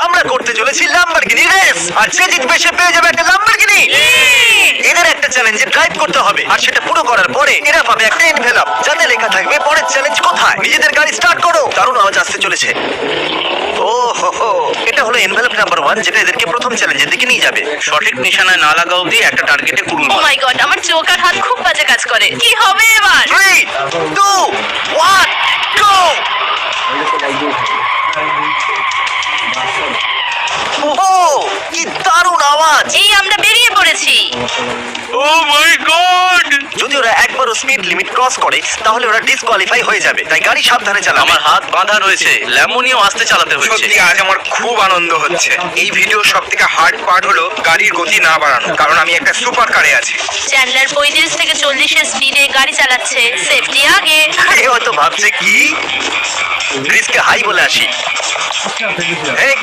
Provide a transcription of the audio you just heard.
আমরা করতে চলেছি ল্যাম্বরগিনি রেস, আর যে জিতবে সে পেয়ে যাবে একটা ল্যাম্বরগিনি। এদের একটা চ্যালেঞ্জে ড্রাইভ করতে হবে, আর সেটা পুরো করার পরে এরা পাবে একটা এনভেলপ যাতে লেখা থাকবে পরের চ্যালেঞ্জ কোথায়। নিজেদের গাড়ি স্টার্ট করো, দারুণ আওয়াজ আসতে চলেছে। ও হো হো, এটা হলো এনভেলপ নাম্বার 1, যেটা এদেরকে প্রথম চ্যালেঞ্জের দিকে নিয়ে যাবে। সঠিক নিশানায় না লাগা অবধি একটা টার্গেটে কুড়ুল ও মাই গড, আমার চোখ আর হাত খুব বাজে কাজ করে। কি হবে এবার? 3 2 1 গো। ওহো, কি দারুণ আওয়াজ! এই আমরা বেরিয়ে পড়েছি। ও মাই গড! যদি ওরা একবারও স্পিড লিমিট ক্রস করে তাহলে ওরা ডিসকোয়ালিফাই হয়ে যাবে, তাই গাড়ি সাবধানে চালাও। আমার হাত বাঁধা রয়েছে, ল্যামোনিও আসতে চালাতে হচ্ছে। সত্যি আজ আমার খুব আনন্দ হচ্ছে। এই ভিডিওর সব থেকে হার্ড পার্ট হলো গাড়ির গতি না বাড়ানো, কারণ আমি একটা সুপার কারে আছি। চ্যান্ডলার 35 থেকে 40 এর স্পিডে গাড়ি চালাচ্ছে। সেফটি আগে। এ হয়তো ভাবছে কি রিস্কে হাই বলে আসি। এই